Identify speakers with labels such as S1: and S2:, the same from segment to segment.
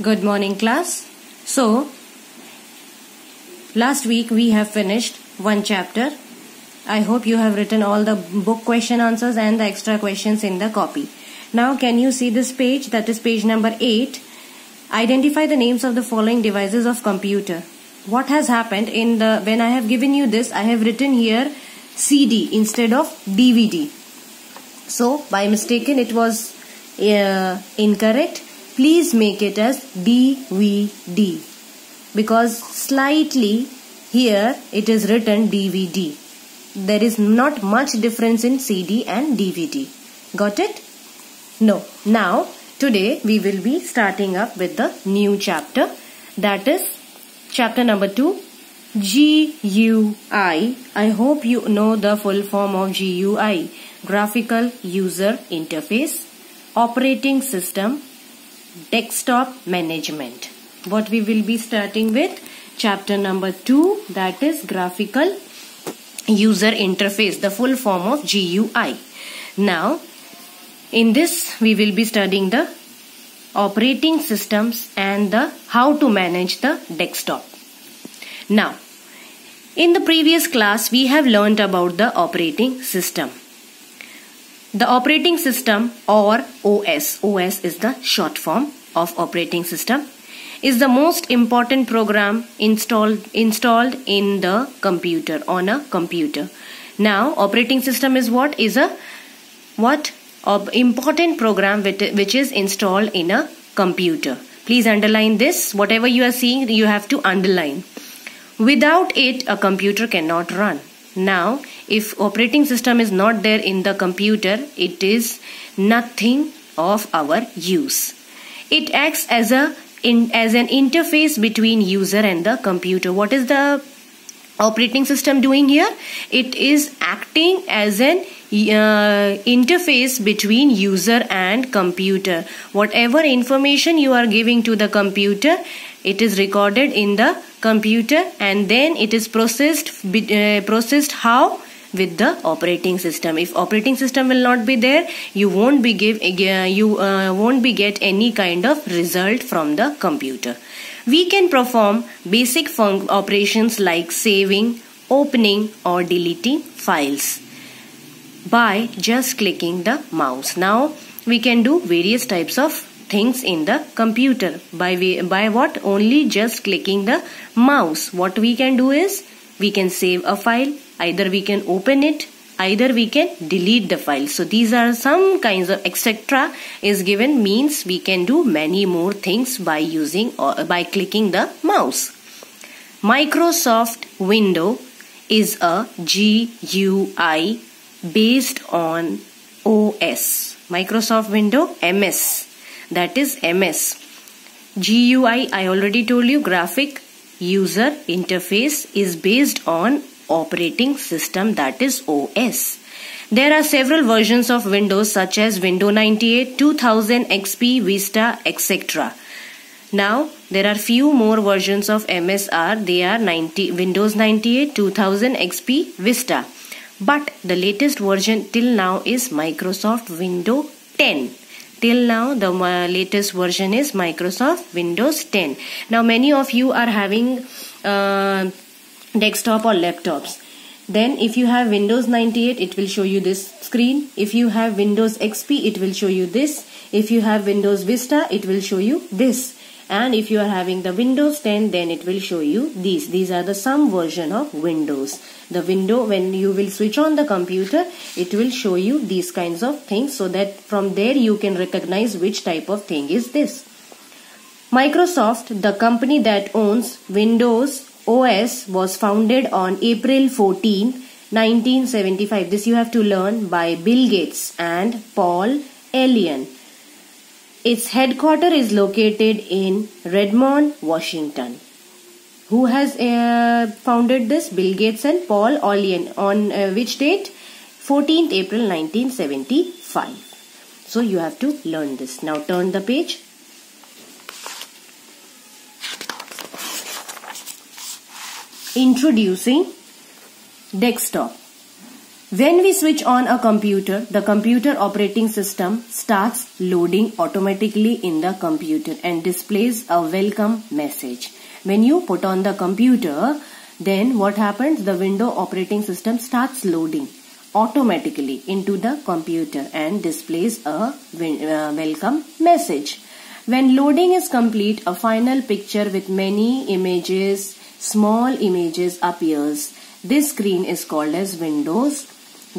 S1: Good morning, class. So, last week we have finished one chapter. I hope you have written all the book question answers and the extra questions in the copy. Now, can you see this page? That is page number 8. Identify the names of the following devices of computer. What has happened when I have given you this, I have written here CD instead of DVD. So, by mistaken, it was incorrect. Please make it as DVD because slightly here it is written DVD. There is not much difference in CD and DVD. Got it? No. Now, today we will be starting up with the new chapter. That is chapter number 2, GUI. I hope you know the full form of GUI. Graphical User Interface, Operating System, Desktop Management. What we will be starting with? Chapter number 2, that is Graphical User Interface, the full form of GUI. Now, in this we will be studying the operating systems and the how to manage the desktop. Now, in the previous class we have learnt about the operating system. The operating system or OS is the short form of operating system, is the most important program installed in the computer, on a computer. Now, operating system is what? Is a important program which is installed in a computer. Please underline this. Whatever you are seeing, you have to underline. Without it, a computer cannot run. Now, if operating system is not there in the computer, it is nothing of our use. It acts as an interface between user and the computer. What is the operating system doing here? It is acting as an interface between user and computer. Whatever information you are giving to the computer, it is recorded in the computer and then it is processed how? With the operating system. If operating system will not be there, you won't be get any kind of result from the computer. We can perform basic operations like saving, opening or deleting files by just clicking the mouse. Now we can do various types of things in the computer by what? Only just clicking the mouse. What we can do is we can save a file, either we can open it, either we can delete the file. So these are some kinds of etc. is given, means we can do many more things by using or by clicking the mouse. Microsoft Windows is a GUI based on OS. Microsoft Windows MS, that is MS. GUI, I already told you, graphic user interface, is based on operating system, that is OS. There are several versions of Windows such as Windows 98, 2000 XP, Vista, etc. Now there are few more versions of MS they are Windows 98, 2000 XP, Vista. But the latest version till now is Microsoft Windows 10. Till now the latest version is Microsoft Windows 10. Now many of you are having desktop or laptops. Then if you have Windows 98, it will show you this screen. If you have Windows XP, it will show you this. If you have Windows Vista, it will show you this. And if you are having the Windows 10, then it will show you these. These are the some version of Windows. The window, when you will switch on the computer, it will show you these kinds of things, so that from there you can recognize which type of thing is this. Microsoft, the company that owns Windows OS, was founded on April 14, 1975. This you have to learn, by Bill Gates and Paul Allen. Its headquarters is located in Redmond, Washington. Who has founded this? Bill Gates and Paul Allen. On which date? 14th April 1975. So you have to learn this. Now turn the page. Introducing desktop. When we switch on a computer, the computer operating system starts loading automatically in the computer and displays a welcome message. When you put on the computer, then what happens? The window operating system starts loading automatically into the computer and displays a welcome message. When loading is complete, a final picture with many images, small images appears. This screen is called as Windows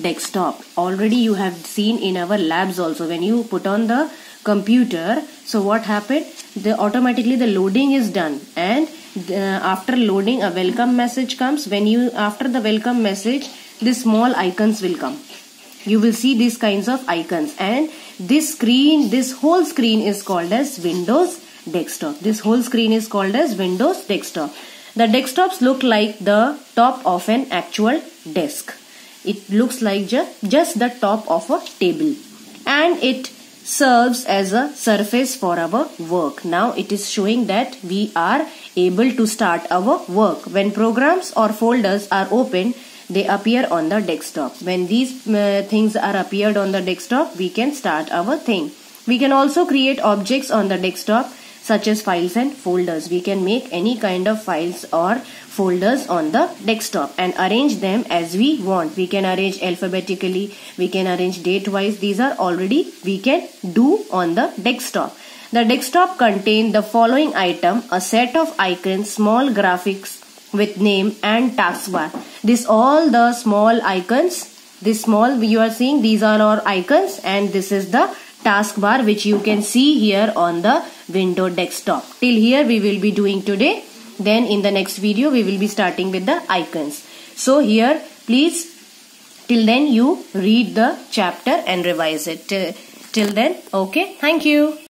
S1: Desktop. Already you have seen in our labs also, when you put on the computer, so what happened? Automatically the loading is done, and after loading a welcome message comes. After the welcome message, the small icons will come. You will see these kinds of icons, and this whole screen is called as Windows Desktop. This whole screen is called as Windows Desktop. The desktops look like the top of an actual desk. It looks like just the top of a table, and it serves as a surface for our work. Now it is showing that we are able to start our work. When programs or folders are opened, they appear on the desktop. When these things are appeared on the desktop, we can start our thing. We can also create objects on the desktop, such as files and folders. We can make any kind of files or folders on the desktop and arrange them as we want. We can arrange alphabetically, we can arrange date wise. These are already we can do on the desktop. The desktop contains the following item: a set of icons, small graphics with name and taskbar. This all the small icons, this small you are seeing, these are our icons, and this is the taskbar which you can see here on the Windows Desktop. Till here we will be doing today. Then in the next video we will be starting with the icons. So here please, till then you read the chapter and revise it. Till then, okay, thank you.